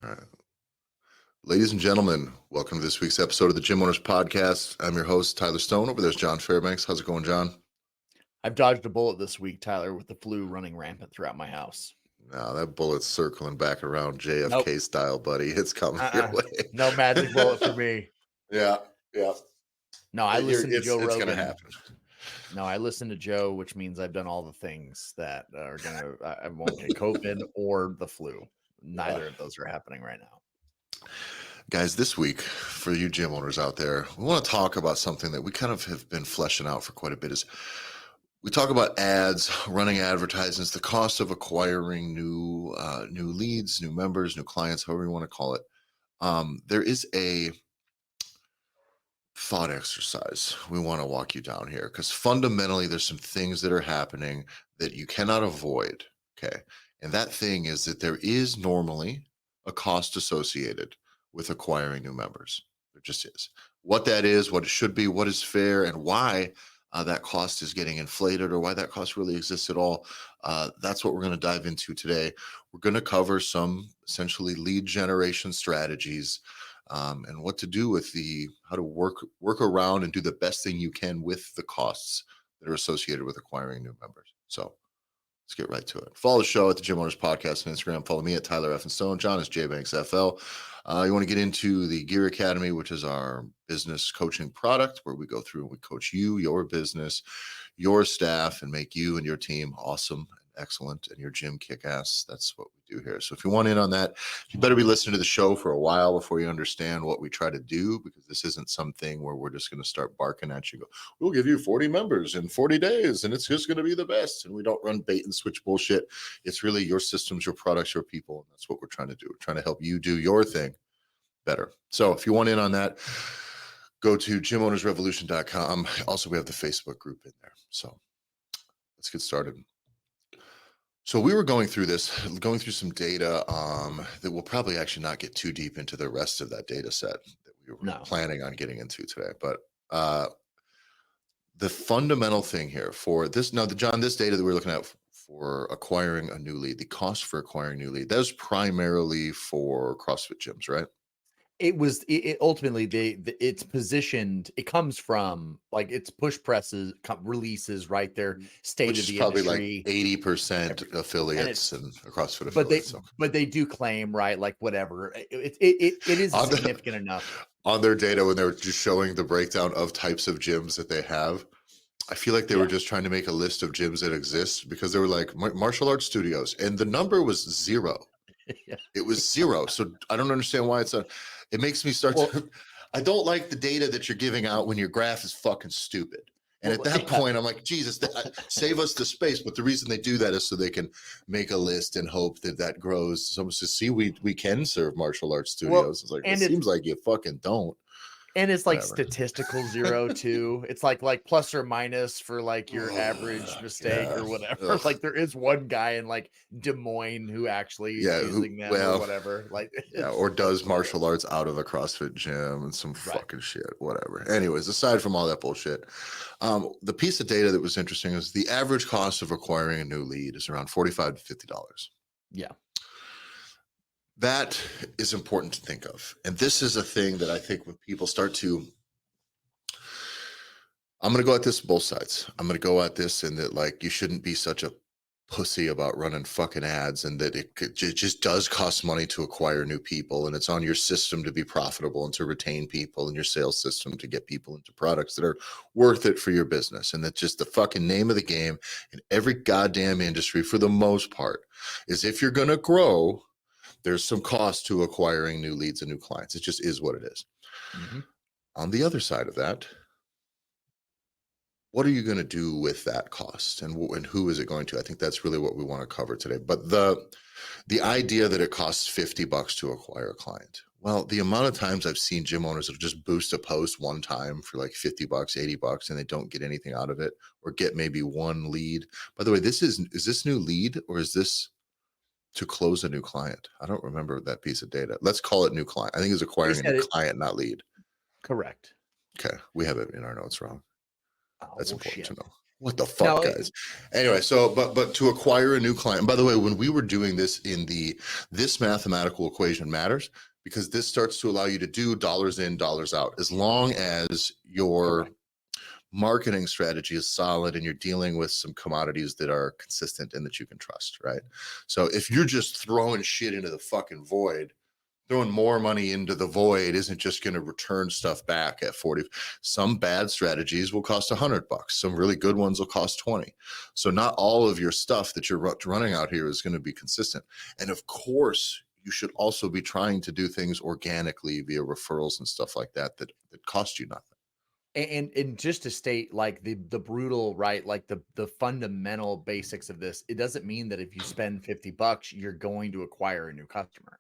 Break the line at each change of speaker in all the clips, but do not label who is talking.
All right. Ladies and gentlemen, welcome to this week's episode of the Gym Owners Podcast. I'm your host, Tyler Stone. Over there's John Fairbanks. How's it going, John?
I've dodged a bullet this week, Tyler, with the flu running rampant throughout my house.
Now that bullet's circling back around JFK
Nope.
style, buddy. It's coming your
Uh-uh.
way.
No magic bullet for me.
Yeah, yeah.
No, I listen to Joe
It's gonna
Rogan.
happen.
No, I listen to Joe, which means I've done all the things that are gonna. I won't get COVID or the flu. Neither of those are happening right now.
Guys, this week, for you gym owners out there, we want to talk about something that we kind of have been fleshing out for quite a bit. Is we talk about ads, running advertisements, the cost of acquiring new leads, new members, new clients, however you want to call it. There is a thought exercise we want to walk you down here because fundamentally there's some things that are happening that you cannot avoid. Okay. And that thing is that there is normally a cost associated with acquiring new members. There just is. What that is, what it should be, what is fair, and why that cost is getting inflated or why that cost really exists at all. That's what we're going to dive into today. We're going to cover some essentially lead generation strategies and what to do with how to work around and do the best thing you can with the costs that are associated with acquiring new members. So let's get right to it. Follow the show at the Gym Owners Podcast on Instagram. Follow me at Tyler F. and Stone. John is JBanksFL. You want to get into the Gear Academy, which is our business coaching product where we go through and we coach you, your business, your staff, and make you and your team awesome and excellent and your gym kick ass. That's what we do here. So if you want in on that, you better be listening to the show for a while before you understand what we try to do, because this isn't something where we're just going to start barking at you. Go, we'll give you 40 members in 40 days and it's just going to be the best. And we don't run bait and switch bullshit. It's really your systems, your products, your people. And that's what we're trying to do. We're trying to help you do your thing better. So if you want in on that, go to gymownersrevolution.com. Also, we have the Facebook group in there. So let's get started. So we were going through some data that we'll probably actually not get too deep into the rest of that data set that we were planning on getting into today. But the fundamental thing here for this, now, John, this data that we're looking at for acquiring a new lead, the cost for acquiring a new lead, that was primarily for CrossFit gyms, right?
It was ultimately it's positioned. It comes from like it's push presses releases right there. State
Which
of the
is probably
industry,
like 80% affiliates and CrossFit affiliates.
But they do claim, right, like whatever. It is significant enough
on their data when they were just showing the breakdown of types of gyms that they have. I feel like they were just trying to make a list of gyms that exist because they were like martial arts studios and the number was 0. It was 0. So I don't understand why it makes me start I don't like the data that you're giving out when your graph is fucking stupid. And at that point, I'm like, Jesus, save us the space. But the reason they do that is so they can make a list and hope that grows. Someone says, see, we can serve martial arts studios. It's like, it seems like you fucking don't.
And it's like statistical 0 too. It's like plus or minus for like your average mistake or whatever. Like there is one guy in like Des Moines who actually is using them or whatever. Like
or does martial arts out of a CrossFit gym and some fucking shit, whatever. Anyways, aside from all that bullshit, the piece of data that was interesting is the average cost of acquiring a new lead is around $45 to $50.
Yeah.
That is important to think of. And this is a thing that I think when people start to, I'm going to go at this both sides. I'm going to go at this in that, like, you shouldn't be such a pussy about running fucking ads and that it just does cost money to acquire new people. And it's on your system to be profitable and to retain people and your sales system to get people into products that are worth it for your business. And that's just the fucking name of the game in every goddamn industry for the most part is if you're going to grow, there's some cost to acquiring new leads and new clients. It just is what it is. Mm-hmm. On the other side of that, what are you going to do with that cost and who is it going to? I think that's really what we want to cover today. But the idea that it costs $50 to acquire a client. Well, the amount of times I've seen gym owners that just boost a post one time for like $50, $80, and they don't get anything out of it or get maybe one lead. By the way, is this new lead or is this to close a new client? I don't remember that piece of data. Let's call it new client. I think it's acquiring a new client, not lead.
Correct.
Okay. We have it in our notes wrong. That's important to know. What the fuck, guys? Anyway, so but to acquire a new client, by the way, when we were doing this in this mathematical equation matters because this starts to allow you to do dollars in, dollars out, as long as your marketing strategy is solid and you're dealing with some commodities that are consistent and that you can trust, right? So if you're just throwing shit into the fucking void, throwing more money into the void isn't just going to return stuff back at 40. Some bad strategies will cost $100. Some really good ones will cost 20. So not all of your stuff that you're running out here is going to be consistent. And of course, you should also be trying to do things organically via referrals and stuff like that cost you nothing.
And just to state like the brutal, right, like the fundamental basics of this, it doesn't mean that if you spend $50 you're going to acquire a new customer.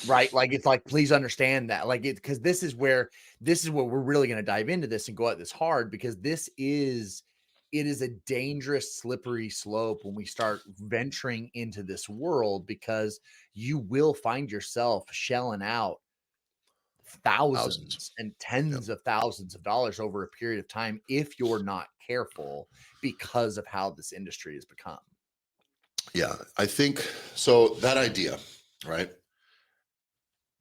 Right, like it's like, please understand that, like, it because this is where we're really going to dive into this and go at this hard, because it is a dangerous slippery slope when we start venturing into this world, because you will find yourself shelling out thousands and tens of thousands of dollars over a period of time if you're not careful, because of how this industry has become.
Yeah, I think so. That idea, right?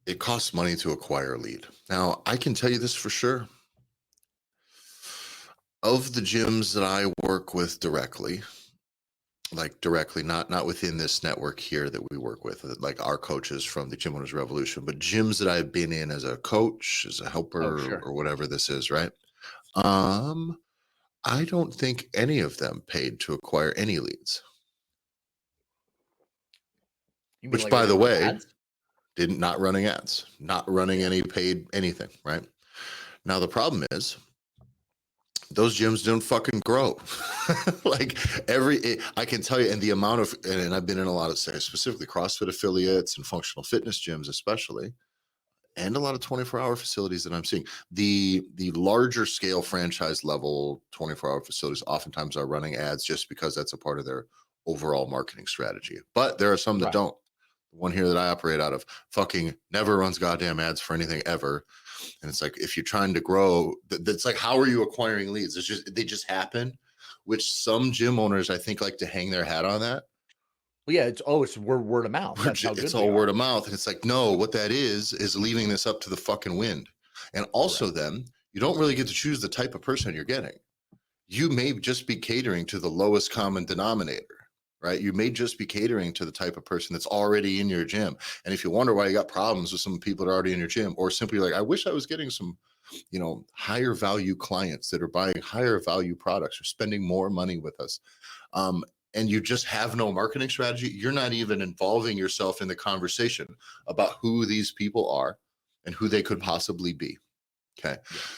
It costs money to acquire a lead. Now, I can tell you this for sure. Of the gyms that I work with directly, not within this network here that we work with, like our coaches from the Gym Owners Revolution, but gyms that I've been in as a coach, as a helper, or whatever this is, right? I don't think any of them paid to acquire any leads. Which, like, by the way, not running ads, not running any paid anything, right? Now, the problem is those gyms don't fucking grow. Like I can tell you, and the amount of, and I've been in a lot of, specifically CrossFit affiliates and functional fitness gyms, especially, and a lot of 24-hour facilities that I'm seeing. The larger scale franchise level 24-hour facilities oftentimes are running ads just because that's a part of their overall marketing strategy. But there are some that don't. The one here that I operate out of fucking never runs goddamn ads for anything ever. And it's like, if you're trying to grow, that's like, how are you acquiring leads? They just happen, which some gym owners, I think, like to hang their hat on that.
Well, yeah, it's word of mouth.
It's all word of mouth. And it's like, no, what that is leaving this up to the fucking wind. And also then you don't really get to choose the type of person you're getting. You may just be catering to the lowest common denominator, right? You may just be catering to the type of person that's already in your gym. And if you wonder why you got problems with some people that are already in your gym, or simply like, I wish I was getting some, higher value clients that are buying higher value products or spending more money with us. And you just have no marketing strategy. You're not even involving yourself in the conversation about who these people are and who they could possibly be. Okay.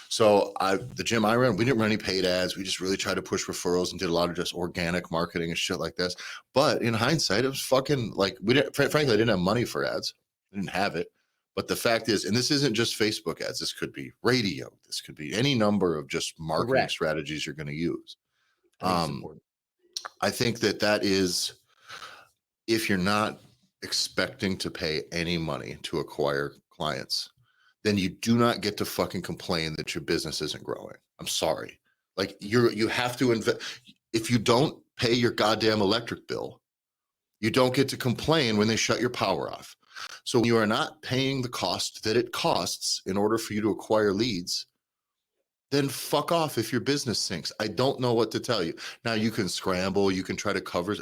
So the gym I ran, we didn't run any paid ads. We just really tried to push referrals and did a lot of just organic marketing and shit like this. But in hindsight, it was fucking like, frankly, I didn't have money for ads. I didn't have it. But the fact is, and this isn't just Facebook ads, this could be radio. This could be any number of just marketing strategies you're going to use. I think that is, if you're not expecting to pay any money to acquire clients, then you do not get to fucking complain that your business isn't growing. I'm sorry. Like you have to invest. If you don't pay your goddamn electric bill, you don't get to complain when they shut your power off. So when you are not paying the cost that it costs in order for you to acquire leads, then fuck off if your business sinks. I don't know what to tell you. Now you can scramble, you can try to cover.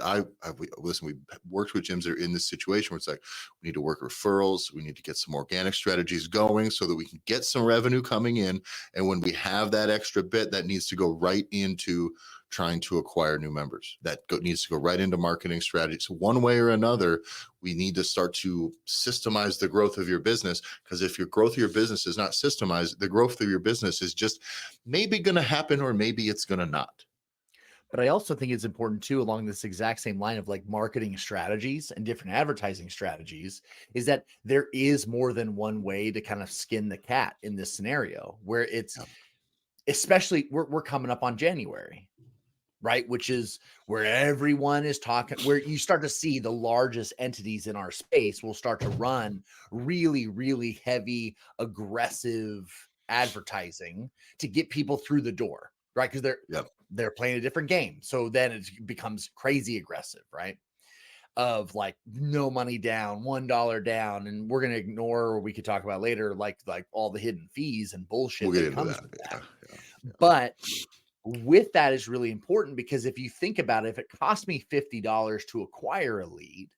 Listen, we worked with gyms that are in this situation where it's like, we need to work referrals. We need to get some organic strategies going so that we can get some revenue coming in. And when we have that extra bit, that needs to go right into trying to acquire new members. That needs to go right into marketing strategies. So one way or another, we need to start to systemize the growth of your business, because if your growth of your business is not systemized, the growth of your business is just maybe going to happen or maybe it's going to not.
But I also think it's important too, along this exact same line of like marketing strategies and different advertising strategies, is that there is more than one way to kind of skin the cat in this scenario, where it's, especially we're coming up on January, right? Which is where everyone is talking, where you start to see the largest entities in our space will start to run really, really heavy, aggressive advertising to get people through the door, right? Because they're playing a different game. So then it becomes crazy aggressive, right? Of like no money down, $1 down, and we're gonna ignore, or we could talk about later, like all the hidden fees and bullshit
We'll get
that
into
comes
that.
with
Yeah,
that.
yeah.
But with that is really important, because if you think about it, if it cost me $50 to acquire a lead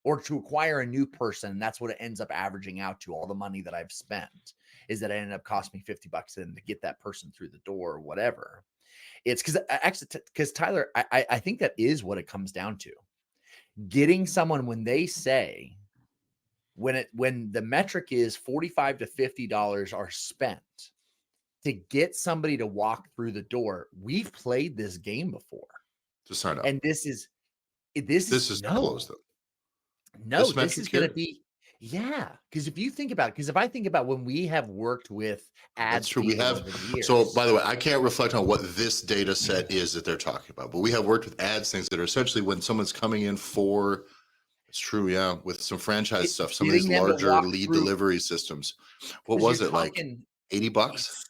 or to acquire a new person, that's what it ends up averaging out to. All the money that I've spent is that it ended up costing me $50 then to get that person through the door or whatever. It's because Tyler, I think that is what it comes down to. Getting someone, when they say, when the metric is $45 to $50 are spent to get somebody to walk through the door. We've played this game before.
To sign up.
And this is
to close them.
No, this is going to be, because if you think about it, because if I think about when we have worked with ads,
that's true. We have. So, by the way, I can't reflect on what this data set is that they're talking about, but we have worked with ads things that are essentially when someone's coming in for. It's true, yeah, with some franchise stuff, some of these larger lead delivery systems. What was it like? $80?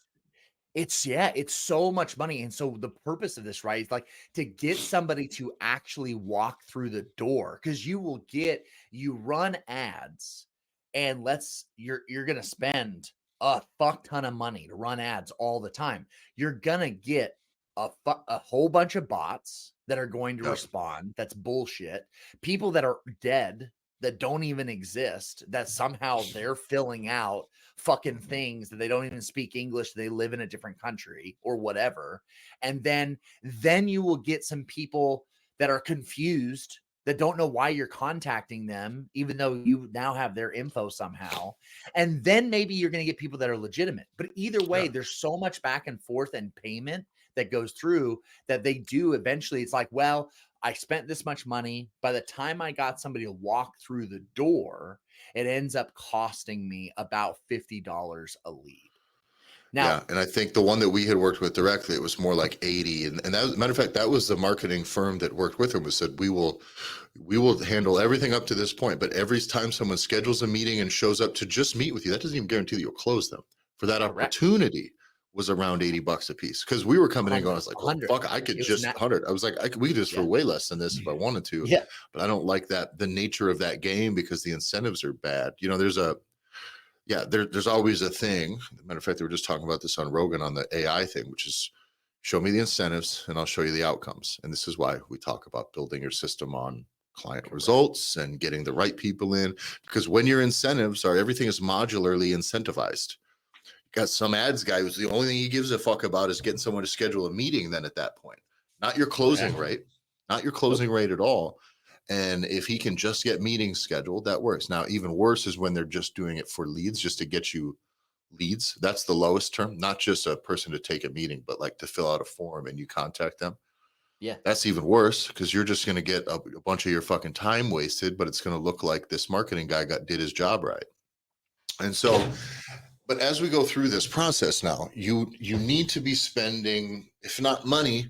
It's so much money. And so the purpose of this, right, is like to get somebody to actually walk through the door, because you run ads, and you're gonna spend a fuck ton of money to run ads all the time. You're gonna get a whole bunch of bots that are going to respond. That's bullshit. People that are dead, that don't even exist, that somehow they're filling out fucking things that they don't even speak English, they live in a different country or whatever. And then you will get some people that are confused, that don't know why you're contacting them, even though you now have their info somehow. And then maybe you're going to get people that are legitimate. But either way, there's so much back and forth and payment that goes through that they do eventually. It's like, well, I spent this much money. By the time I got somebody to walk through the door, it ends up costing me about $50 a lead. Now,
and I think the one that we had worked with directly, it was more like 80. And that, matter of fact, that was the marketing firm that worked with him, who said, we will handle everything up to this point. But every time someone schedules a meeting and shows up to just meet with you, that doesn't even guarantee that you'll close them. For that opportunity was around $80 a piece. Because we were coming in going, I was like, well, fuck, I could just 100. I was like, we could do this for way less than this if I wanted to.
Yeah.
But I don't like the nature of that game, because the incentives are bad. You know, there's always a thing. Matter of fact, they were just talking about this on Rogan on the AI thing, which is show me the incentives and I'll show you the outcomes. And this is why we talk about building your system on client results and getting the right people in, because when your incentives are, everything is modularly incentivized. Got some ads guy who's the only thing he gives a fuck about is getting someone to schedule a meeting. Then at that point, not your closing rate, not your closing rate at all. And if he can just get meetings scheduled, that works. Now, even worse is when they're just doing it for leads, just to get you leads. That's the lowest term, not just a person to take a meeting, but like to fill out a form and you contact them.
Yeah.
That's even worse, because you're just going to get a bunch of your fucking time wasted, but it's going to look like this marketing guy did his job right. And so, but as we go through this process now, you need to be spending, if not money,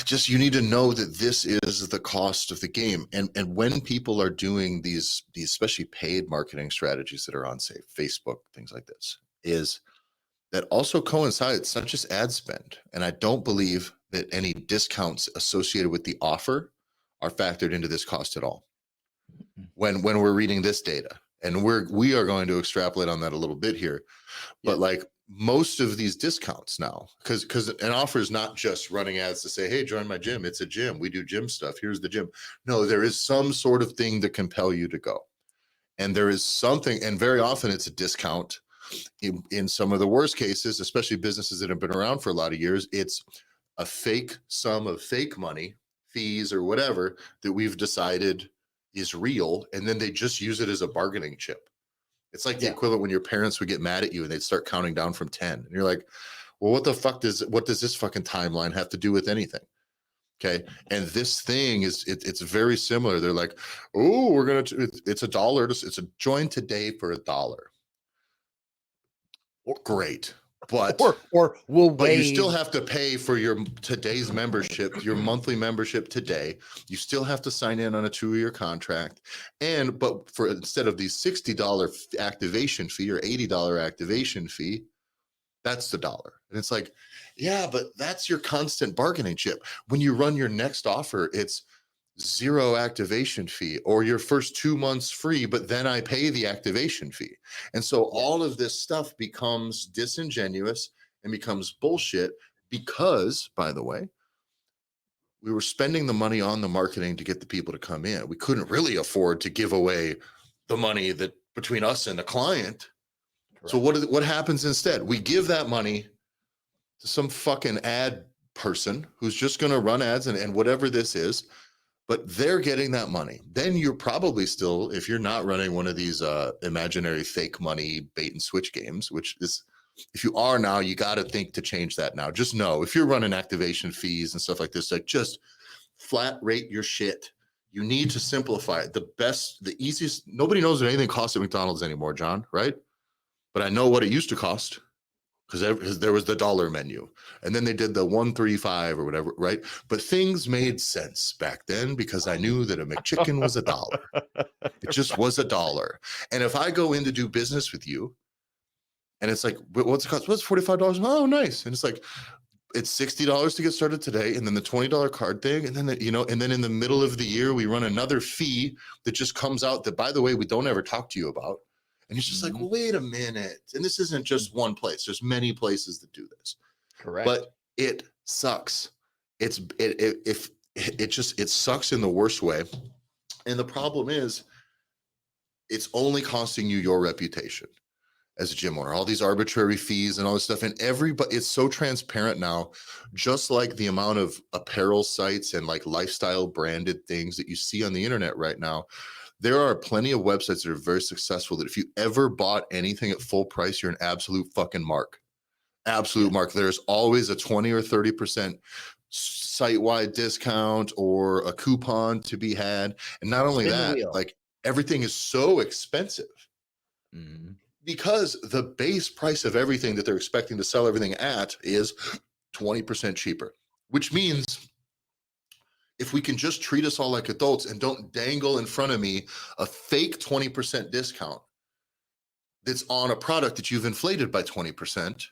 just you need to know that this is the cost of the game. And when people are doing these especially paid marketing strategies that are on, say, Facebook, things like this, is that also coincides. It's not just ad spend. And I don't believe that any discounts associated with the offer are factored into this cost at all. When we're reading this data, and we are going to extrapolate on that a little bit here, but like most of these discounts now, because an offer is not just running ads to say, hey, join my gym. It's a gym. We do gym stuff. Here's the gym. No, there is some sort of thing to compel you to go. And there is something, and very often it's a discount. In some of the worst cases, especially businesses that have been around for a lot of years, it's a fake sum of fake money, fees or whatever, that we've decided is real. And then they just use it as a bargaining chip. It's like the equivalent when your parents would get mad at you and they'd start counting down from 10. And you're like, well, what does this fucking timeline have to do with anything? Okay. And this thing it's very similar. They're like, oh, it's $1. It's a join today for $1. Great. But you still have to pay for your today's membership, your monthly membership today. You still have to sign in on a 2-year contract. But for instead of the $60 activation fee or $80 activation fee, That's the dollar. And it's like, yeah, but that's your constant bargaining chip. When you run your next offer, it's 0 activation fee, or your first 2 months free, but then I pay the activation fee. And so all of this stuff becomes disingenuous and becomes bullshit because, by the way, we were spending the money on the marketing to get the people to come in. We couldn't really afford to give away the money that between us and the client. Correct. So what happens instead? We give that money to some fucking ad person who's just going to run ads and whatever this is, but they're getting that money. Then you're probably still, if you're not running one of these imaginary fake money bait and switch games, which is, if you are now, you got to think to change that now. Just know if you're running activation fees and stuff like this, like just flat rate your shit. You need to simplify it. The easiest, nobody knows what anything costs at McDonald's anymore, John, right? But I know what it used to cost because there was the dollar menu, and then they did the 135 or whatever, right? But things made sense back then because I knew that a McChicken was $1. It just was $1. And if I go in to do business with you, and it's like, what's it cost? What's $45? Oh, nice. And it's like, it's $60 to get started today, and then the $20 card thing, and then and then in the middle of the year we run another fee that just comes out that, by the way, we don't ever talk to you about. And it's just like, well, wait a minute. And this isn't just one place. There's many places that do this.
Correct.
But it sucks. It sucks in the worst way. And the problem is, it's only costing you your reputation as a gym owner, all these arbitrary fees and all this stuff. And everybody, it's so transparent now, just like the amount of apparel sites and like lifestyle branded things that you see on the internet right now. There are plenty of websites that are very successful that if you ever bought anything at full price, you're an absolute fucking mark. Absolute mark. There's always a 20 or 30% site-wide discount or a coupon to be had. And not only that, like everything is so expensive. Mm-hmm. Because the base price of everything that they're expecting to sell everything at is 20% cheaper, which means if we can just treat us all like adults and don't dangle in front of me a fake 20% discount that's on a product that you've inflated by 20%,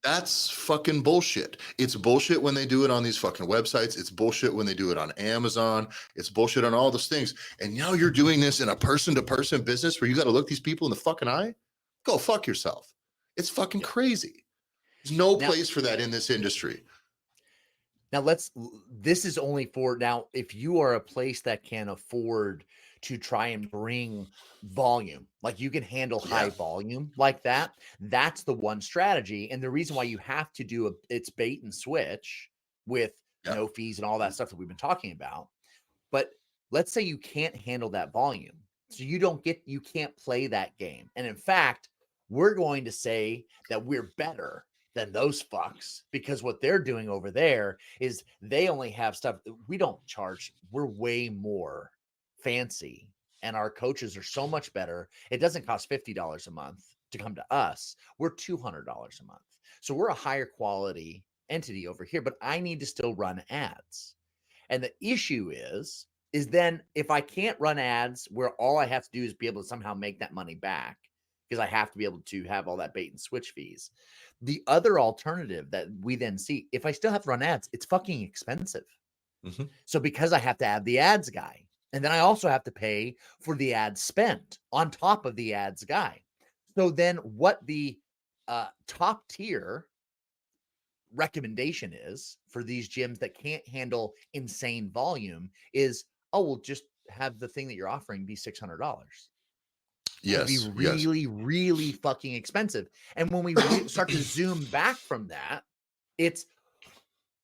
that's fucking bullshit. It's bullshit when they do it on these fucking websites. It's bullshit when they do it on Amazon. It's bullshit on all those things. And now you're doing this in a person-to-person business where you got to look these people in the fucking eye? Go fuck yourself. It's fucking crazy. There's no place for that in this industry.
Now this is only for now, if you are a place that can afford to try and bring volume, like you can handle high volume like that, that's the one strategy. And the reason why you have to do it's bait and switch with no fees and all that stuff that we've been talking about. But let's say you can't handle that volume. So you can't play that game. And in fact, we're going to say that we're better than those fucks because what they're doing over there is they only have stuff that we don't charge. We're way more fancy and our coaches are so much better. It doesn't cost $50 a month to come to us. We're $200 a month. So we're a higher quality entity over here, but I need to still run ads. And the issue is then if I can't run ads where all I have to do is be able to somehow make that money back, because I have to be able to have all that bait and switch fees. The other alternative that we then see, if I still have to run ads, it's fucking expensive. Mm-hmm. So because I have to add the ads guy, and then I also have to pay for the ad spent on top of the ads guy. So then what the top tier recommendation is for these gyms that can't handle insane volume is, we'll just have the thing that you're offering be $600.
Yes,
it'd be really, really fucking expensive. And when we start to zoom back from that, it's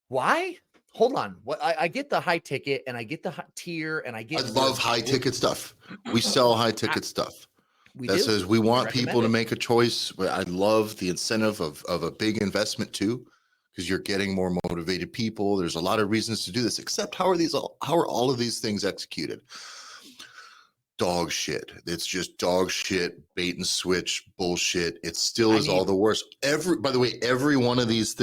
why? Hold on. What I get the high ticket and I get the tier and I
love high ticket stuff. We sell high ticket stuff. Says we want people to make a choice. I love the incentive of a big investment too, because you're getting more motivated people. There's a lot of reasons to do this, except how are all of these things executed? Dog shit. It's just dog shit, bait and switch bullshit. It still is all the worst. By the way, every one of these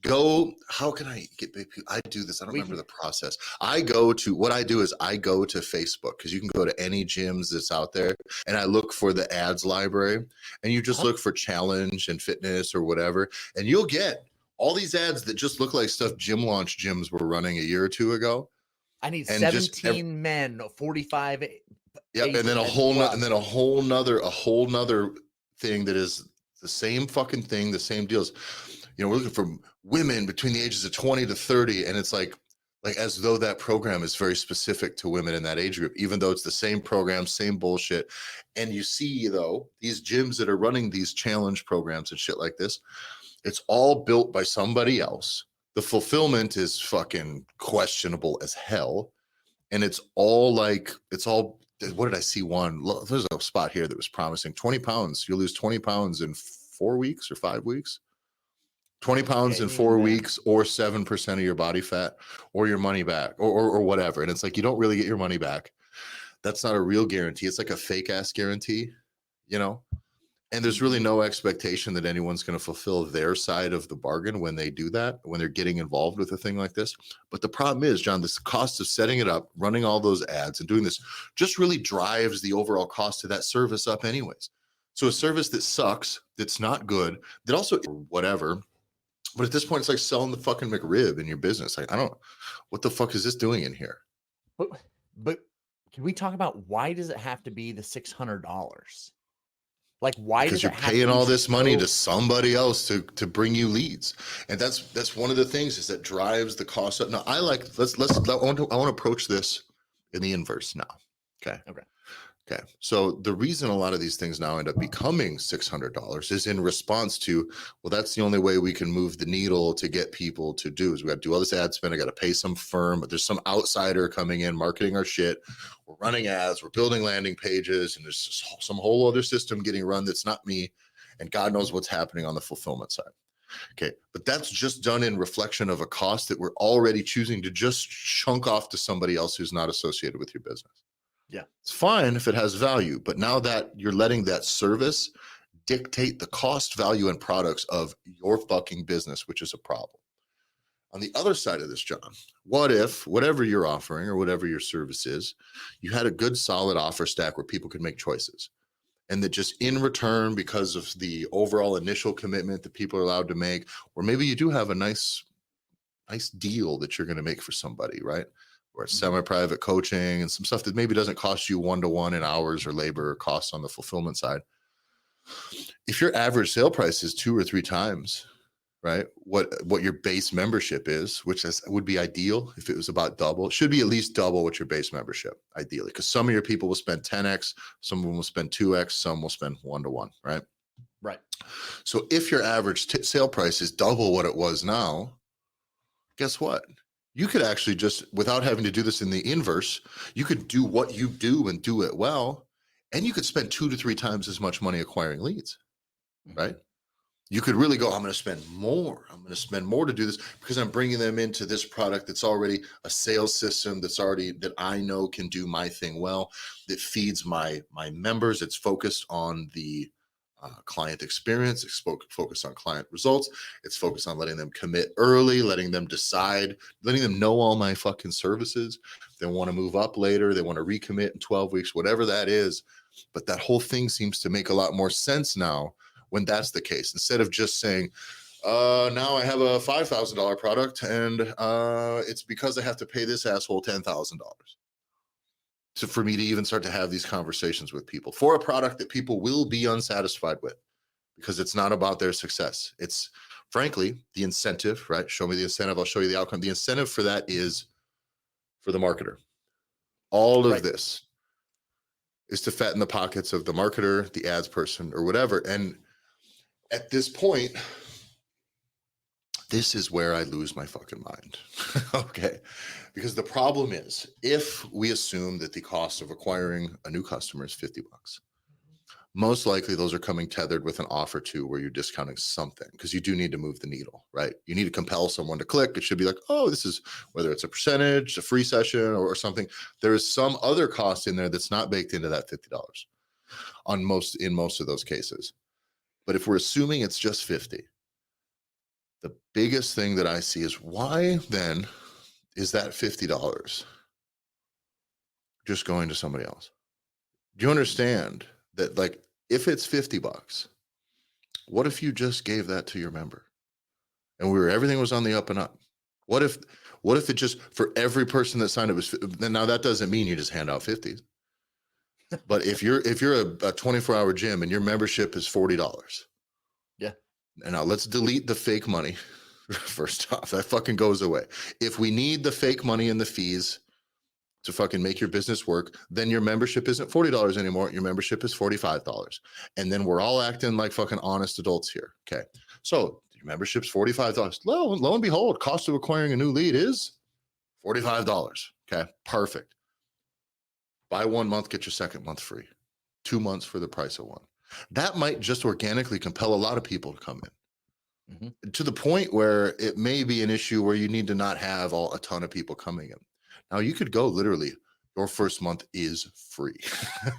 How can I get big people? I do this. I don't remember the process. What I do is I go to Facebook, because you can go to any gyms that's out there, and I look for the ads library, and you just look for challenge and fitness or whatever, and you'll get all these ads that just look like stuff Gym Launch gyms were running a year or two ago.
I need 17 men, 45.
Yep, and then a whole nother thing that is the same fucking thing, the same deals. We're looking for women between the ages of 20 to 30, and it's like as though that program is very specific to women in that age group, even though it's the same program, same bullshit. And you see, though, these gyms that are running these challenge programs and shit like this, it's all built by somebody else. The fulfillment is fucking questionable as hell. And it's all, what did I see one? There's a spot here that was promising 20 pounds. You'll lose 20 pounds in 4 weeks or 5 weeks. 20 pounds in 4 weeks, or 7% of your body fat, or your money back, or whatever. And it's like, you don't really get your money back. That's not a real guarantee. It's like a fake ass guarantee, and there's really no expectation that anyone's going to fulfill their side of the bargain when they do that, when they're getting involved with a thing like this. But the problem is, John, this cost of setting it up, running all those ads and doing this just really drives the overall cost of that service up anyways. So a service that sucks, that's not good, that also whatever. But at this point, it's like selling the fucking McRib in your business. Like, what the fuck is this doing in here?
But can we talk about, why does it have to be the $600? Like, why?
Because you're paying all this money to somebody else to bring you leads, and that's one of the things is that drives the cost up. Now, I want to approach this in the inverse now. Okay. So the reason a lot of these things now end up becoming $600 is in response to, well, that's the only way we can move the needle to get people to do, is we got to do all this ad spend. I got to pay some firm, but there's some outsider coming in marketing our shit. We're running ads, we're building landing pages, and there's just some whole other system getting run that's not me, and God knows what's happening on the fulfillment side. Okay, but that's just done in reflection of a cost that we're already choosing to just chunk off to somebody else who's not associated with your business.
Yeah,
it's fine if it has value, but now that you're letting that service dictate the cost, value, and products of your fucking business, which is a problem. On the other side of this, John, what if whatever you're offering or whatever your service is, you had a good solid offer stack where people could make choices, and that just in return, because of the overall initial commitment that people are allowed to make, or maybe you do have a nice deal that you're going to make for somebody, right? Or semi-private coaching and some stuff that maybe doesn't cost you 1-to-1 in hours or labor or costs on the fulfillment side. If your average sale price is 2 or 3 times, right, what your base membership is, which would be ideal if it was about double. It should be at least double what your base membership, ideally, because some of your people will spend 10x, some of them will spend 2x, some will spend 1-to-1, right?
Right.
So if your average sale price is double what it was now, guess what? You could actually just, without having to do this in the inverse, you could do what you do and do it well, and you could spend 2 to 3 times as much money acquiring leads, right? You could really go, I'm going to spend more. I'm going to spend more to do this because I'm bringing them into this product that's already a sales system that I know can do my thing well, that feeds my members. It's focused on the client experience. It's focused on client results. It's focused on letting them commit early, letting them decide, letting them know all my fucking services. They want to move up later. They want to recommit in 12 weeks, whatever that is. But that whole thing seems to make a lot more sense now when that's the case. Instead of just saying, now I have a $5,000 product and it's because I have to pay this asshole $10,000. So for me to even start to have these conversations with people for a product that people will be unsatisfied with, because it's not about their success. It's frankly the incentive, right? Show me the incentive, I'll show you the outcome. The incentive for that is for the marketer. All of this is to fatten the pockets of the marketer, the ads person, or whatever. And at this point, this is where I lose my fucking mind. Okay. Because the problem is, if we assume that the cost of acquiring a new customer is $50, most likely those are coming tethered with an offer too, where you're discounting something, because you do need to move the needle, right? You need to compel someone to click. It should be like, oh, this is, whether it's a percentage, a free session, or something. There is some other cost in there that's not baked into that $50 in most of those cases. But if we're assuming it's just 50, the biggest thing that I see is why then is that $50 just going to somebody else? Do you understand that, like, if it's $50, what if you just gave that to your member and everything was on the up and up? What if it just, for every person that signed up was, then now that doesn't mean you just hand out 50s. But if you're a 24-hour gym and your membership is $40.
Yeah.
And now let's delete the fake money. First off, that fucking goes away. If we need the fake money and the fees to fucking make your business work, then your membership isn't $40 anymore. Your membership is $45. And then we're all acting like fucking honest adults here. Okay. So your membership's $45. Lo and behold, cost of acquiring a new lead is $45. Okay. Perfect. Buy 1 month, get your second month free. 2 months for the price of one. That might just organically compel a lot of people to come in. To the point where it may be an issue where you need to not have a ton of people coming in. Now you could go literally, your first month is free,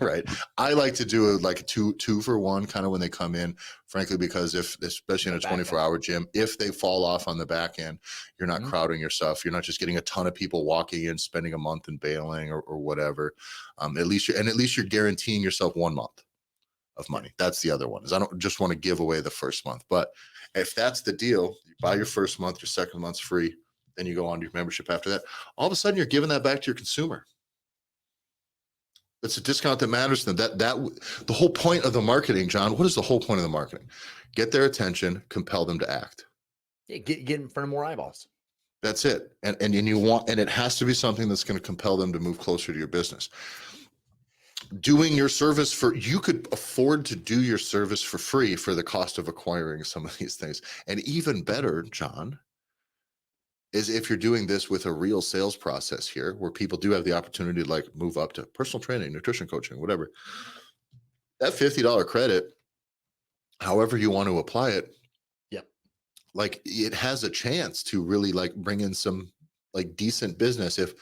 right? I like to do like a two for one kind of when they come in, frankly, because especially in a 24-hour gym, if they fall off on the back end, you're not crowding yourself. You're not just getting a ton of people walking in, spending a month and bailing or whatever. At least you're guaranteeing yourself 1 month of money. That's the other one, is I don't just want to give away the first month. But if that's the deal, you buy your first month, your second month's free, then you go on to your membership after that. All of a sudden, you're giving that back to your consumer. It's a discount that matters to them. The whole point of the marketing, John, what is the whole point of the marketing? Get their attention, compel them to act.
Yeah, get in front of more eyeballs.
That's it. And it has to be something that's going to compel them to move closer to your business. Doing your service you could afford to do your service for free for the cost of acquiring some of these things. And even better, John, is if you're doing this with a real sales process here, where people do have the opportunity to like move up to personal training, nutrition coaching, whatever. That $50 credit, however you want to apply it, like it has a chance to really like bring in some like decent business. If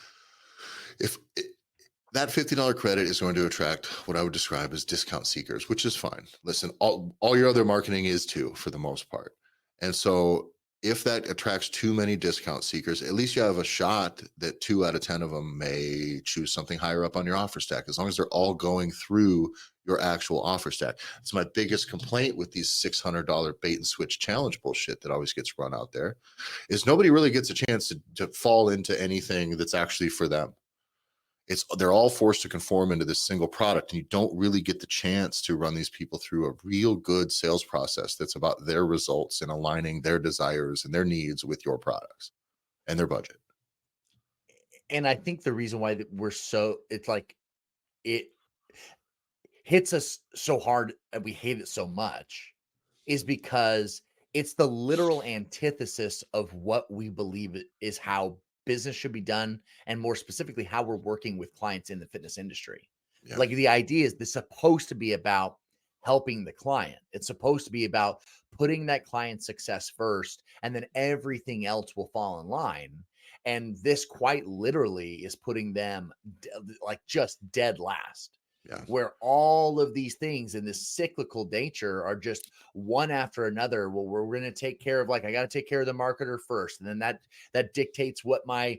that $50 credit is going to attract what I would describe as discount seekers, which is fine. Listen, all your other marketing is too, for the most part. And so if that attracts too many discount seekers, at least you have a shot that 2 out of 10 of them may choose something higher up on your offer stack, as long as they're all going through your actual offer stack. It's my biggest complaint with these $600 bait and switch challenge bullshit that always gets run out there, is nobody really gets a chance to fall into anything that's actually for them. They're all forced to conform into this single product, and you don't really get the chance to run these people through a real good sales process that's about their results and aligning their desires and their needs with your products and their budget.
And I think the reason why it's like it hits us so hard and we hate it so much is because it's the literal antithesis of what we believe is how business should be done, and more specifically how we're working with clients in the fitness industry. Like the idea is this supposed to be about helping the client. It's supposed to be about putting that client's success first, and then everything else will fall in line. And this quite literally is putting them like just dead last. Where all of these things in this cyclical nature are just one after another. Well, we're going to take care of, like, I got to take care of the marketer first. And then that dictates what my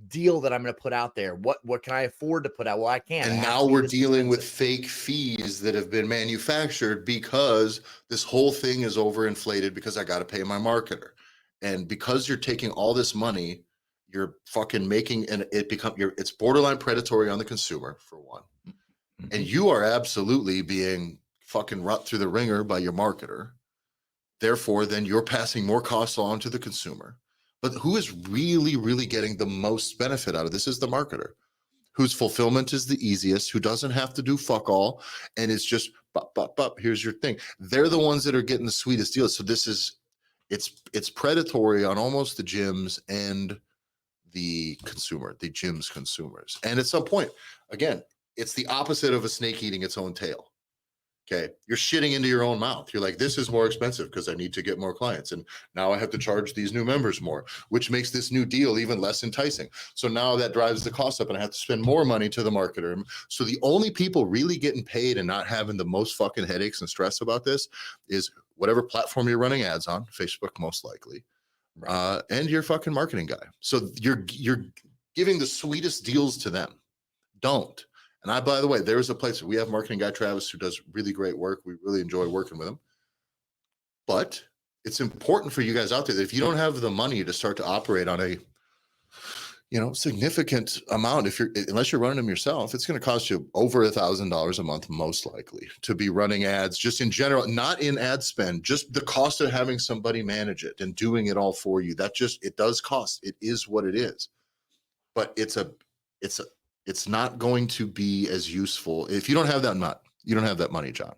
deal that I'm going to put out there. What can I afford to put out? Well, I can't.
And now we're dealing with fake fees that have been manufactured because this whole thing is overinflated because I got to pay my marketer. And because you're taking all this money, you're fucking making, and it's borderline predatory on the consumer, for one. And you are absolutely being fucking run through the ringer by your marketer. Therefore, then you're passing more costs on to the consumer. But who is really, really getting the most benefit out of this is the marketer, whose fulfillment is the easiest, who doesn't have to do fuck all, and it's just, here's your thing. They're the ones that are getting the sweetest deals. So it's predatory on almost the gyms and the gym's consumers. And at some point, again, it's the opposite of a snake eating its own tail. Okay. You're shitting into your own mouth. You're like, this is more expensive because I need to get more clients. And now I have to charge these new members more, which makes this new deal even less enticing. So now that drives the cost up and I have to spend more money to the marketer. So the only people really getting paid and not having the most fucking headaches and stress about this is whatever platform you're running ads on, Facebook most likely, and your fucking marketing guy. So you're giving the sweetest deals to them. Don't. And by the way, there's a place we have marketing guy Travis who does really great work. We really enjoy working with him. But it's important for you guys out there that if you don't have the money to start to operate on a, significant amount, unless you're running them yourself, it's going to cost you over $1,000 a month, most likely, to be running ads just in general, not in ad spend, just the cost of having somebody manage it and doing it all for you. It does cost. It is what it is. But it's not going to be as useful if you don't have that you don't have that money, John.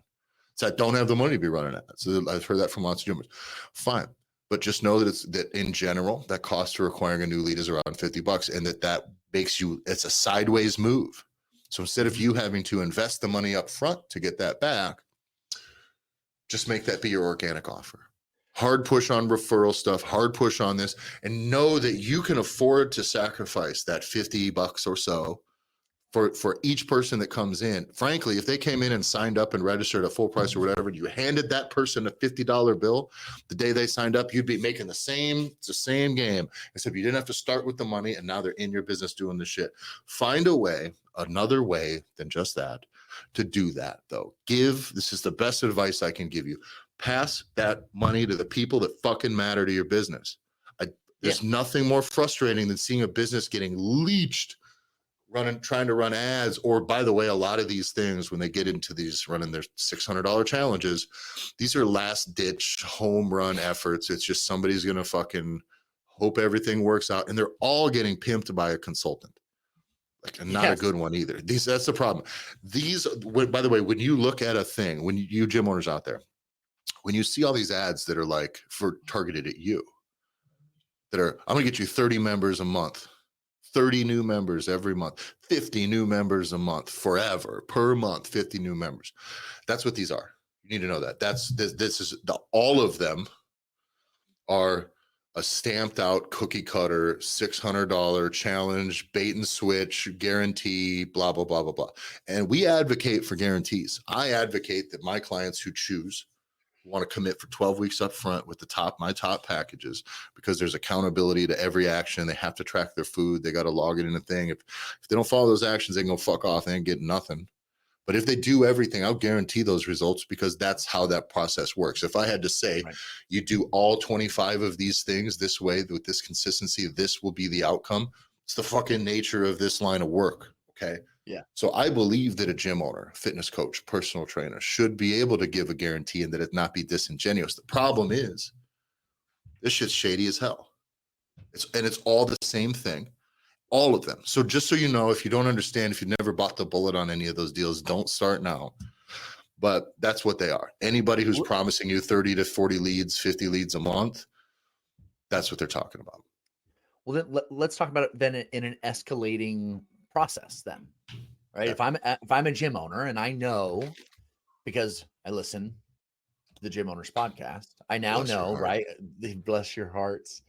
So I don't have the money to be running ads. So I've heard that from lots of gymmers. Fine. But just know that in general, that cost for acquiring a new lead is around $50, and that makes it's a sideways move. So instead of you having to invest the money up front to get that back, just make that be your organic offer. Hard push on referral stuff, hard push on this, and know that you can afford to sacrifice that $50 or so for each person that comes in. Frankly, if they came in and signed up and registered at full price or whatever, and you handed that person a $50 bill the day they signed up, you'd be making it's the same game, except you didn't have to start with the money and now they're in your business doing the shit. Find another way than just that to do that though. This is the best advice I can give you. Pass that money to the people that fucking matter to your business. There's nothing more frustrating than seeing a business getting leeched trying to run ads. Or by the way, a lot of these things, when they get into these running their $600 challenges, these are last ditch home run efforts. It's just somebody's going to fucking hope everything works out. And they're all getting pimped by a consultant. And not a good one either. That's the problem. By the way, when you look at a thing, when you gym owners out there, when you see all these ads that are targeted at you, that are, I'm going to get you 30 members a month, 30 new members every month, 50 new members a month, forever, per month, 50 new members. That's what these are. You need to know that. All of them are a stamped out cookie cutter, $600 challenge, bait and switch, guarantee, blah, blah, blah, blah, blah. And we advocate for guarantees. I advocate that my clients who want to commit for 12 weeks up front with my top packages, because there's accountability to every action. They have to track their food. They got to log it in a thing. If they don't follow those actions, they can go fuck off. They ain't getting nothing. But if they do everything, I'll guarantee those results, because that's how that process works. If I had to say, you do all 25 of these things this way, with this consistency, this will be the outcome. It's the fucking nature of this line of work. Okay.
Yeah.
So I believe that a gym owner, fitness coach, personal trainer should be able to give a guarantee and that it not be disingenuous. The problem is this shit's shady as hell. It's all the same thing, all of them. So just so you know, if you don't understand, if you've never bought the bullet on any of those deals, don't start now. But that's what they are. Anybody who's promising you 30 to 40 leads, 50 leads a month, that's what they're talking about.
Well, then let's talk about it then in an escalating process then, right? Yeah. If I'm a gym owner and I know, because I listen to the Gym Owners Podcast, I now know, right? Bless your hearts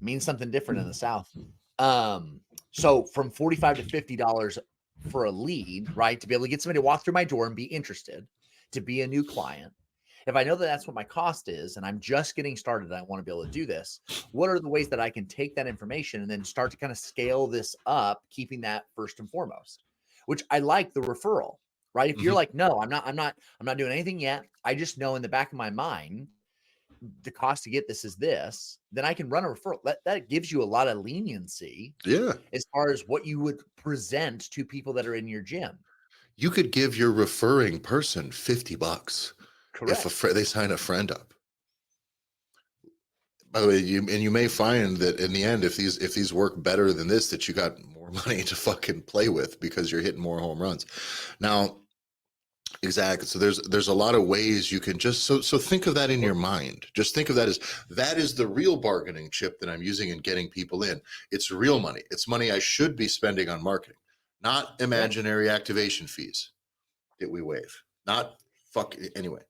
means something different in the South. So from $45 to $50 for a lead, right? To be able to get somebody to walk through my door and be interested, to be a new client. If I know that that's what my cost is and I'm just getting started and I want to be able to do this, what are the ways that I can take that information and then start to kind of scale this up, keeping that first and foremost, which I like the referral, right? If you're like, no, I'm not doing anything yet. I just know in the back of my mind, the cost to get this is this, then I can run a referral. That gives you a lot of leniency.
Yeah.
As far as what you would present to people that are in your gym.
You could give your referring person $50.
Correct.
If they sign a friend up. By the way, you may find that in the end, if these work better than this, that you got more money to fucking play with because you're hitting more home runs. Now, exactly. So there's a lot of ways you can just so think of that in your mind. Just think of that as the real bargaining chip that I'm using in getting people in. It's real money. It's money I should be spending on marketing, not imaginary activation fees that we waive. not fuck anyway.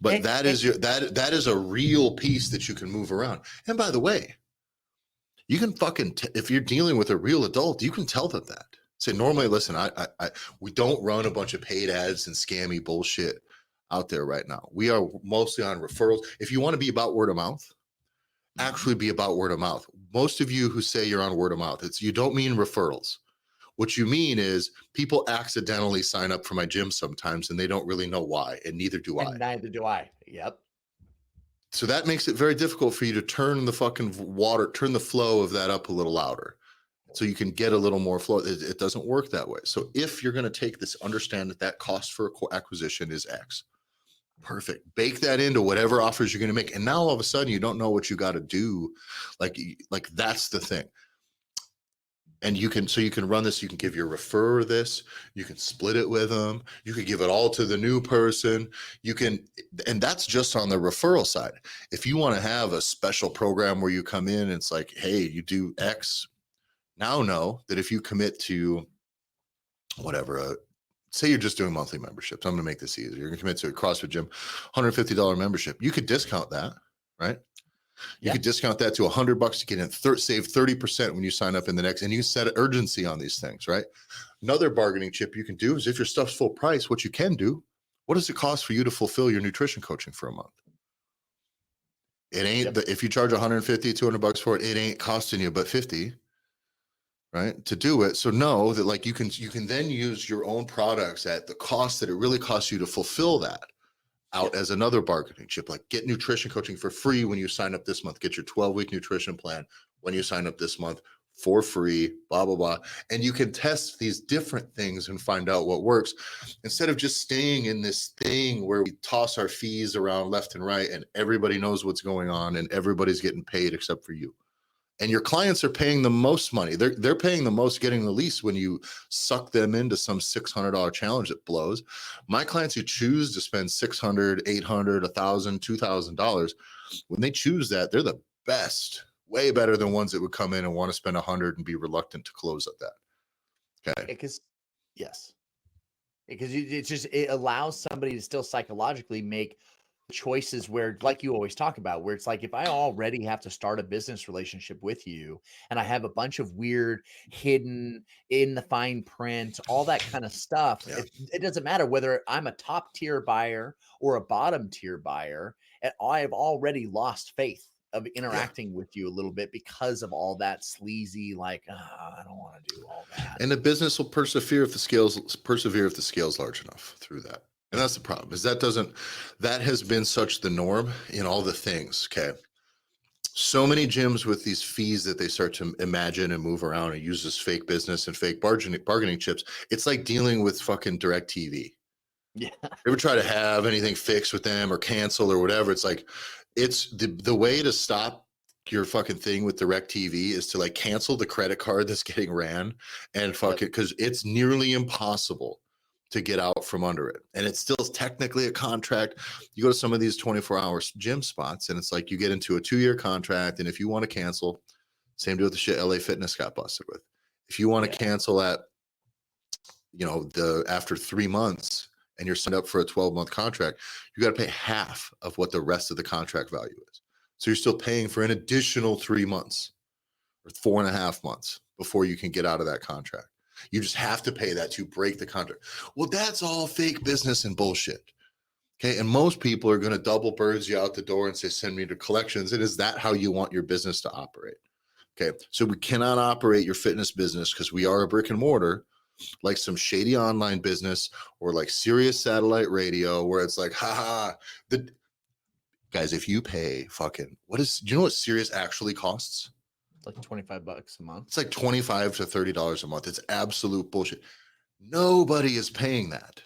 But that is that is a real piece that you can move around. And by the way, you can fucking if you're dealing with a real adult, you can tell them that. Say, normally, listen, we don't run a bunch of paid ads and scammy bullshit out there right now. We are mostly on referrals. If you want to be about word of mouth, actually be about word of mouth. Most of you who say you're on word of mouth, you don't mean referrals. What you mean is people accidentally sign up for my gym sometimes and they don't really know why, and neither do I.
Neither do I. Yep.
So that makes it very difficult for you to turn the flow of that up a little louder so you can get a little more flow. It doesn't work that way. So if you're going to take this, understand that cost for acquisition is X. Perfect. Bake that into whatever offers you're going to make. And now all of a sudden you don't know what you got to do. Like that's the thing. And you can run this, you can give your referrer this, you can split it with them, you can give it all to the new person, and that's just on the referral side. If you want to have a special program where you come in and it's like, hey, you do X, now know that if you commit to whatever, say you're just doing monthly memberships, I'm going to make this easier. You're going to commit to a CrossFit Gym, $150 membership. You could discount that, right? You could discount that to $100 to get in, save 30% when you sign up in the next, and you set urgency on these things, right? Another bargaining chip you can do is if your stuff's full price, what you can do, what does it cost for you to fulfill your nutrition coaching for a month? It ain't, if you charge $150, $200 for it, it ain't costing you but $50, right? To do it. So know that like you can then use your own products at the cost that it really costs you to fulfill that out as another bargaining chip. Like get nutrition coaching for free when you sign up this month. Get your 12-week nutrition plan when you sign up this month for free, blah, blah, blah. And you can test these different things and find out what works instead of just staying in this thing where we toss our fees around left and right and everybody knows what's going on and everybody's getting paid except for you. And your clients are paying the most money. They're paying the most, getting the least when you suck them into some $600 challenge that blows. My clients who choose to spend $600, $800, $1,000, $2,000, when they choose that, they're the best, way better than ones that would come in and want to spend $100 and be reluctant to close at that. Okay.
Because it allows somebody to still psychologically make choices where, like you always talk about, where it's like, if I already have to start a business relationship with you and I have a bunch of weird hidden in the fine print, all that kind of stuff, it doesn't matter whether I'm a top tier buyer or a bottom tier buyer, and I have already lost faith of interacting with you a little bit because of all that sleazy, like, I don't want to do all that.
And the business will persevere if the scale's large enough through that. And that's the problem, is that has been such the norm in all the things. Okay. So many gyms with these fees that they start to imagine and move around and use this fake business and fake bargaining chips. It's like dealing with fucking DirecTV.
Yeah.
Ever try to have anything fixed with them or cancel or whatever? It's like, it's the way to stop your fucking thing with DirecTV is to like cancel the credit card that's getting ran and fuck it, because it's nearly impossible to get out from under it. And it's still technically a contract. You go to some of these 24-hour gym spots and it's like you get into a 2-year contract. And if you want to cancel, same deal with the shit LA Fitness got busted with. If you want to cancel at, after 3 months and you're signed up for a 12-month contract, you got to pay half of what the rest of the contract value is. So you're still paying for an additional 3 months or 4.5 months before you can get out of that contract. You just have to pay that to break the contract. Well, that's all fake business and bullshit. Okay. And most people are going to double birds you out the door and say, send me to collections. And is that how you want your business to operate? Okay. So we cannot operate your fitness business because we are a brick and mortar, like some shady online business or like Sirius satellite radio, where it's like, guys, if you pay do you know what Sirius actually costs?
Like $25 a month.
It's like $25 to $30 a month. It's absolute bullshit. Nobody is paying that.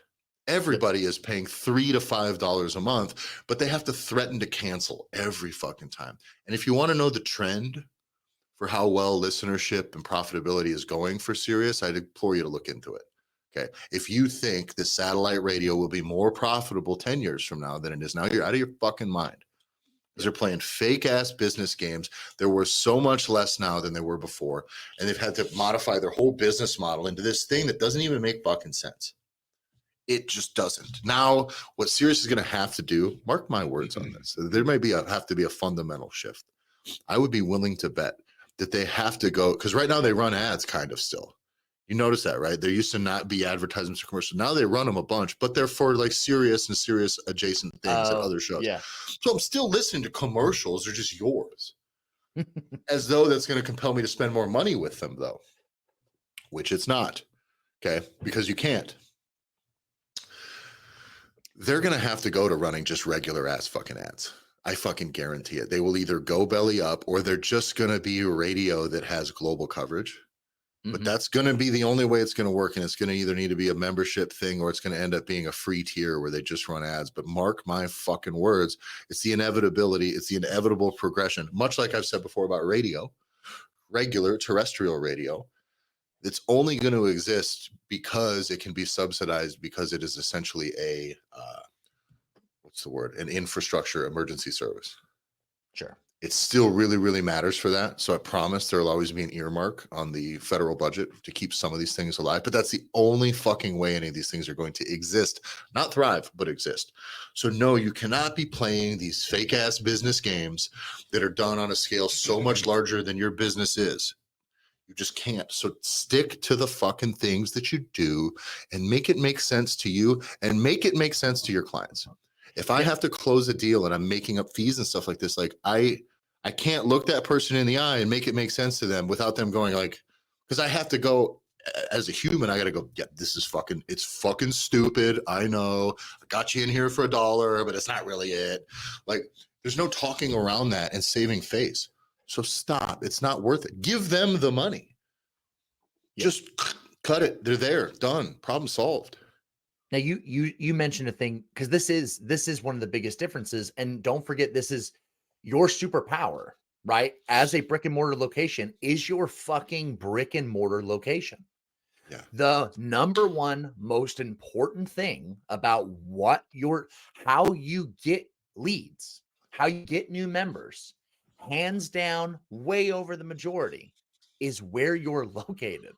Everybody is paying $3 to $5 a month, but they have to threaten to cancel every fucking time. And if you want to know the trend for how well listenership and profitability is going for Sirius, I'd implore you to look into it. Okay. If you think the satellite radio will be more profitable 10 years from now than it is now, you're out of your fucking mind. Because they're playing fake ass business games. They're worth so much less now than they were before. And they've had to modify their whole business model into this thing that doesn't even make fucking sense. It just doesn't. Now, what Sirius is going to have to do, mark my words on this, there may have to be a fundamental shift. I would be willing to bet that they have to go, because right now they run ads kind of still. You notice that, right? There used to not be advertisements or commercials. Now they run them a bunch, but they're for like Sirius and Sirius adjacent things and other shows.
Yeah.
So I'm still listening to commercials. They're just yours. As though that's going to compel me to spend more money with them, though, which it's not. Okay. Because you can't. They're going to have to go to running just regular ass fucking ads. I fucking guarantee it. They will either go belly up or they're just going to be a radio that has global coverage. But that's going to be the only way it's going to work. And it's going to either need to be a membership thing or it's going to end up being a free tier where they just run ads. But mark my fucking words, it's the inevitability. It's the inevitable progression. Much like I've said before about radio, regular terrestrial radio, it's only going to exist because it can be subsidized because it is essentially a, an infrastructure emergency service.
Sure.
It still really, really matters for that. So I promise there'll always be an earmark on the federal budget to keep some of these things alive. But that's the only fucking way any of these things are going to exist. Not thrive, but exist. So no, you cannot be playing these fake ass business games that are done on a scale so much larger than your business is. You just can't. So stick to the fucking things that you do and make it make sense to you and make it make sense to your clients. If I have to close a deal and I'm making up fees and stuff like this, like I can't look that person in the eye and make it make sense to them without them going like, because I have to go as a human, I got to go, yeah, this is it's fucking stupid. I know I got you in here for $1, but it's not really it. Like there's no talking around that and saving face. So stop. It's not worth it. Give them the money. Yeah. Just cut it. They're there. Done. Problem solved.
Now you mentioned a thing because this is one of the biggest differences. And don't forget, this is your superpower, right? As a brick and mortar location is your fucking brick and mortar location.
Yeah.
The number one most important thing about how you get leads, how you get new members, hands down, way over the majority, is where you're located.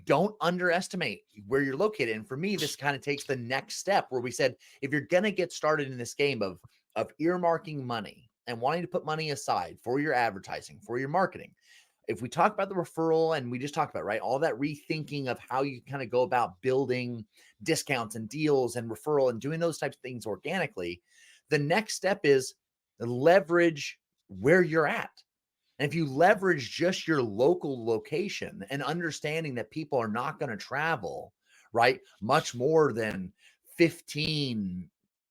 Don't underestimate where you're located. And for me, this kind of takes the next step where we said, if you're going to get started in this game of earmarking money and wanting to put money aside for your advertising, for your marketing, if we talk about the referral and we just talked about, right, all that rethinking of how you kind of go about building discounts and deals and referral and doing those types of things organically, the next step is leverage where you're at. And if you leverage just your local location and understanding that people are not going to travel, right, much more than 15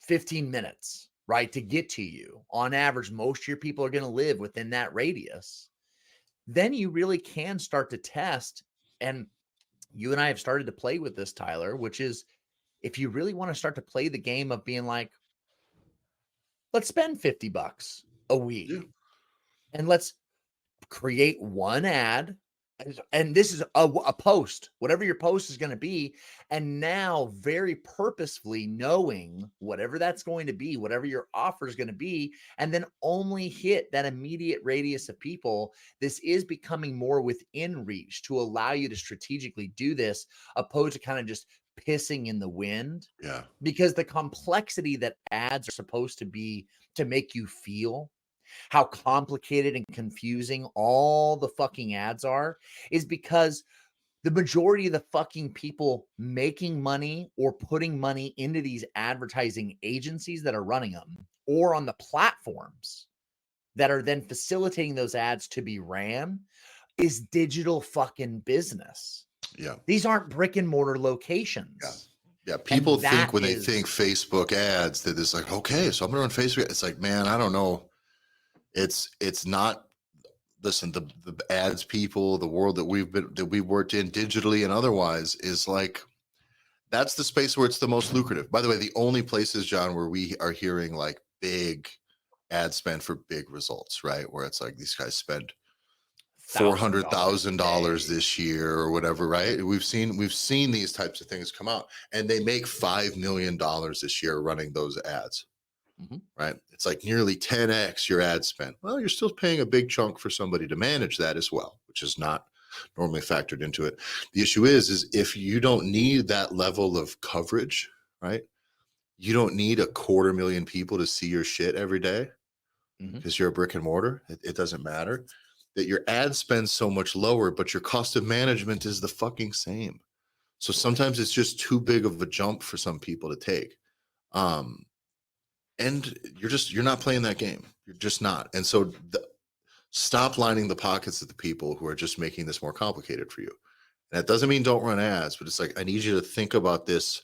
minutes, right, to get to you. On average, most of your people are going to live within that radius. Then you really can start to test. And you and I have started to play with this, Tyler, which is if you really want to start to play the game of being like, let's spend $50 a week and let's create one ad. And this is a post, whatever your post is going to be. And now very purposefully knowing whatever that's going to be, whatever your offer is going to be, and then only hit that immediate radius of people. This is becoming more within reach to allow you to strategically do this, opposed to kind of just pissing in the wind.
Yeah.
Because the complexity that ads are supposed to be to make you feel, how complicated and confusing all the fucking ads are, is because the majority of the fucking people making money or putting money into these advertising agencies that are running them, or on the platforms that are then facilitating those ads to be ran, is digital fucking business.
Yeah.
These aren't brick and mortar locations.
Yeah. Yeah, people think when they think Facebook ads that it's like, okay, so I'm going to run Facebook. It's like, man, I don't know. It's not. Listen, the ads people, the world that we've worked in digitally and otherwise is like, that's the space where it's the most lucrative. By the way, the only places, John, where we are hearing like big ad spend for big results, right? Where it's like these guys spend $400,000 this year or whatever, right? We've seen these types of things come out, and they make $5 million this year running those ads. Right? It's like nearly 10x your ad spend. Well, you're still paying a big chunk for somebody to manage that as well, which is not normally factored into it. The issue is if you don't need that level of coverage right? You don't need 250,000 people to see your shit every day because you're a brick and mortar. It doesn't matter that your ad spend's so much lower, but your cost of management is the fucking same. So sometimes it's just too big of a jump for some people to take. And you're not playing that game. You're just not. And so stop lining the pockets of the people who are just making this more complicated for you. And that doesn't mean don't run ads, but it's like, I need you to think about this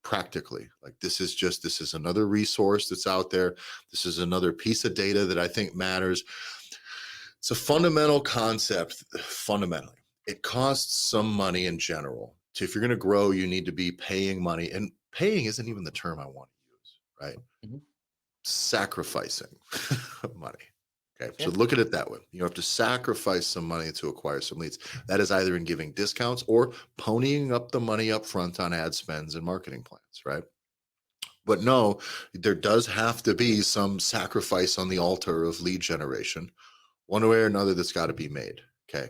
practically. Like, this is another resource that's out there. This is another piece of data that I think matters. It's a fundamental concept. Fundamentally, it costs some money in general. If you're going to grow, you need to be paying money, and paying isn't even the term I want to use, right? Sacrificing money. Okay. So look at it that way. You have to sacrifice some money to acquire some leads. That is either in giving discounts or ponying up the money up front on ad spends and marketing plans, right? But no, there does have to be some sacrifice on the altar of lead generation, one way or another, that's got to be made. Okay.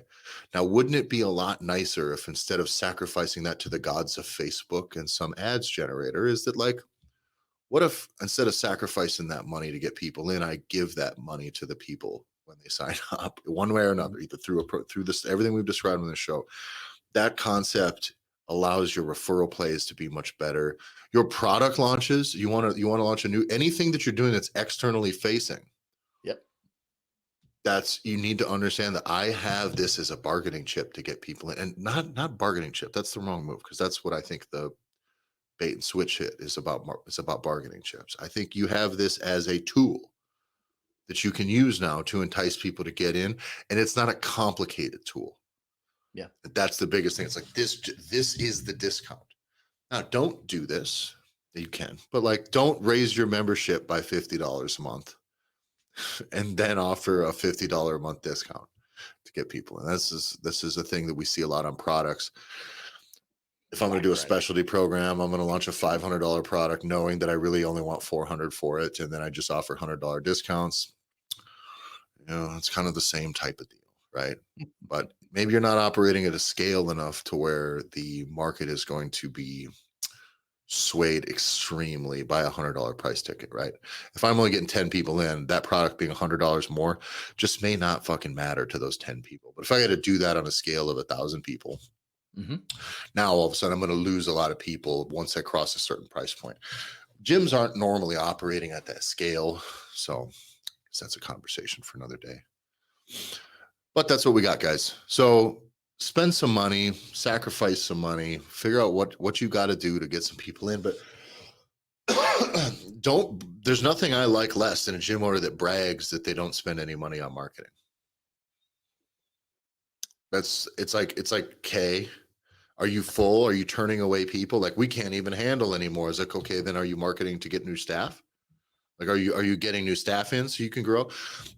Now, wouldn't it be a lot nicer if instead of sacrificing that to the gods of Facebook and some ads generator, is that like, what if instead of sacrificing that money to get people in, I give that money to the people when they sign up, one way or another, either through this, everything we've described on the show? That concept allows your referral plays to be much better. Your product launches, you want to launch anything that you're doing that's externally facing.
Yep.
You need to understand that I have this as a bargaining chip to get people in, and not bargaining chip. That's the wrong move, because that's what I think the bait and switch hit is about. It's about bargaining chips. I think you have this as a tool that you can use now to entice people to get in, and it's not a complicated tool.
Yeah,
that's the biggest thing. It's like this is the discount. Now, don't do this. You can, but like, don't raise your membership by $50 a month and then offer a $50 a month discount to get people. And this is a thing that we see a lot on products. If I'm going to do a specialty program, I'm going to launch a $500 product knowing that I really only want $400 for it, and then I just offer $100 discounts. It's kind of the same type of deal, right? But maybe you're not operating at a scale enough to where the market is going to be swayed extremely by $100 price ticket, right? If I'm only getting 10 people in, that product being $100 more just may not fucking matter to those 10 people. But if I got to do that on a scale of 1,000 people, now all of a sudden I'm going to lose a lot of people once I cross a certain price point. Gyms aren't normally operating at that scale, so that's a conversation for another day. But that's what we got, guys. So spend some money, sacrifice some money, figure out what you got to do to get some people in. But there's nothing I like less than a gym owner that brags that they don't spend any money on marketing. It's like, okay, are you full? Are you turning away people? Like, we can't even handle anymore. Is like, okay, then are you marketing to get new staff? Like, are you getting new staff in so you can grow?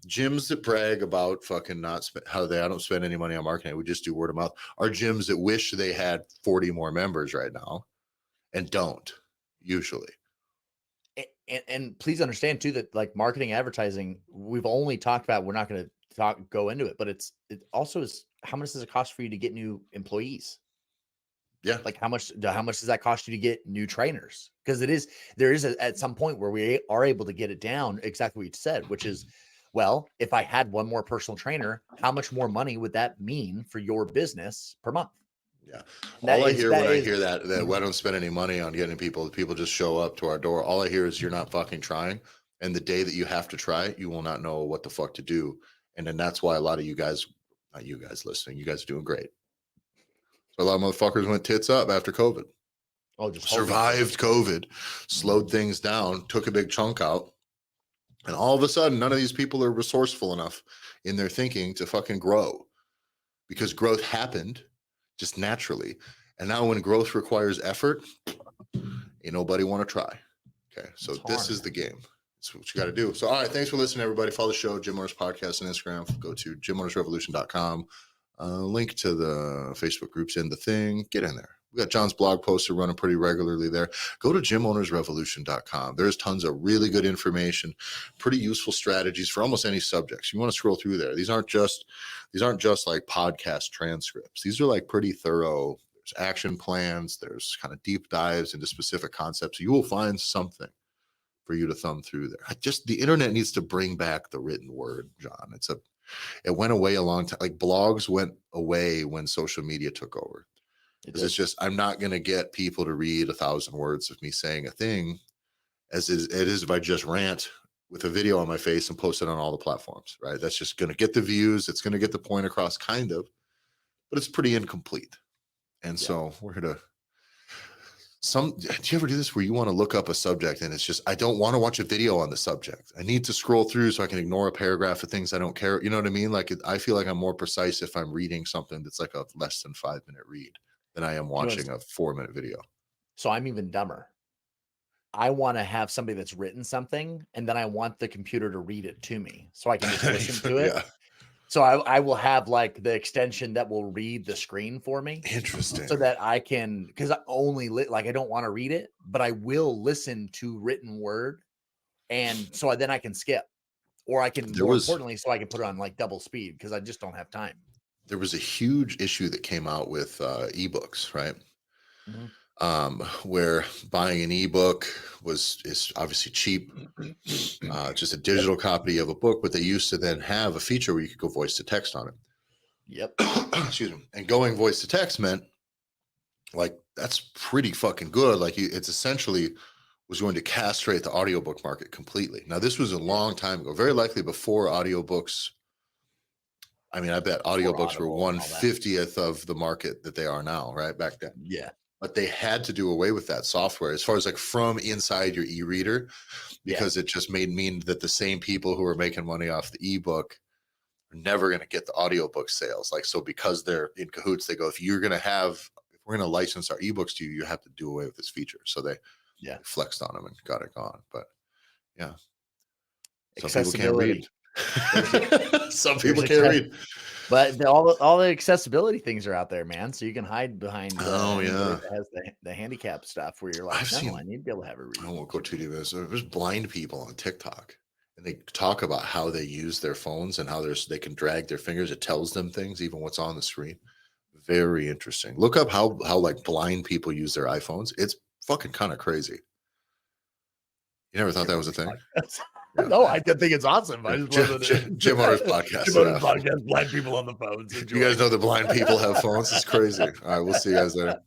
Gyms that brag about fucking I don't spend any money on marketing, we just do word of mouth, are gyms that wish they had 40 more members right now and don't usually.
And please understand too that like marketing, advertising, we've only talked about, we're not going to go into it, but it also is, how much does it cost for you to get new employees?
Yeah.
Like how much does that cost you to get new trainers? Because there is at some point where we are able to get it down exactly what you said, which is, well, if I had one more personal trainer, how much more money would that mean for your business per month?
Yeah. All I hear when I hear that I don't spend any money on getting people just show up to our door. All I hear is you're not fucking trying. And the day that you have to try, you will not know what the fuck to do. And then that's why a lot of you guys, not you guys listening, you guys are doing great. A lot of motherfuckers went tits up after COVID.
Oh, just
survived COVID, slowed things down, took a big chunk out. And all of a sudden, none of these people are resourceful enough in their thinking to fucking grow, because growth happened just naturally. And now when growth requires effort, ain't nobody want to try. Okay. So this is the game. That's what you got to do. So, all right. Thanks for listening, everybody. Follow the show, Gym Owners Podcast on Instagram. Go to gymownersrevolution.com. Link to the Facebook groups in the thing. Get in there. We got John's blog posts are running pretty regularly there. Go to gymownersrevolution.com. There's tons of really good information, pretty useful strategies for almost any subjects. You want to scroll through there. These aren't just like podcast transcripts. These are like pretty thorough there's action plans, there's kind of deep dives into specific concepts. You will find something for you to thumb through there. The internet needs to bring back the written word, John. It went away a long time. Like blogs went away when social media took over. It's just, I'm not going to get people to read 1,000 words of me saying a thing as it is if I just rant with a video on my face and post it on all the platforms, right? That's just going to get the views. It's going to get the point across kind of, but it's pretty incomplete. And so we're going to, do you ever do this where you want to look up a subject and it's just, I don't want to watch a video on the subject. I need to scroll through so I can ignore a paragraph of things I don't care. You know what I mean? Like I feel like I'm more precise if I'm reading something that's like a less than 5-minute read than I am watching a 4-minute video.
So I'm even dumber. I want to have somebody that's written something and then I want the computer to read it to me so I can just listen to it. Yeah. So I will have like the extension that will read the screen for me.
Interesting.
So that I can, because I only I don't want to read it, but I will listen to written word. And so then I can skip, or I can, importantly, so I can put it on like double speed because I just don't have time.
There was a huge issue that came out with ebooks, right? Mm-hmm. Where buying an ebook is obviously cheap, just a digital copy of a book, but they used to then have a feature where you could go voice to text on it.
Yep.
Excuse me. And going voice to text meant like, that's pretty fucking good. Like it's essentially was going to castrate the audiobook market completely. Now, this was a long time ago, very likely before audiobooks. I mean, I bet audiobooks were 1/50th of the market that they are now, right? Back then.
Yeah.
But they had to do away with that software as far as like from inside your e-reader, because it just mean that the same people who are making money off the ebook are never going to get the audiobook sales. Like, so because they're in cahoots, they go, if we're going to license our ebooks to you, you have to do away with this feature. So they flexed on them and got it gone. But yeah, some people can't read. Some people can't read.
But all the accessibility things are out there, man. So you can hide behind. It has the handicap stuff where you're like, I need to be able to have a read.
I won't go too deep. There's blind people on TikTok, and they talk about how they use their phones and how they can drag their fingers. It tells them things, even what's on the screen. Very interesting. Look up how like blind people use their iPhones. It's fucking kind of crazy. You never thought that was a thing?
Yeah. No, I think it's awesome. I just
Jim Otter's podcast.
Podcast, blind people on the phones.
You guys know that blind people have phones? It's crazy. All right, we'll see you guys later.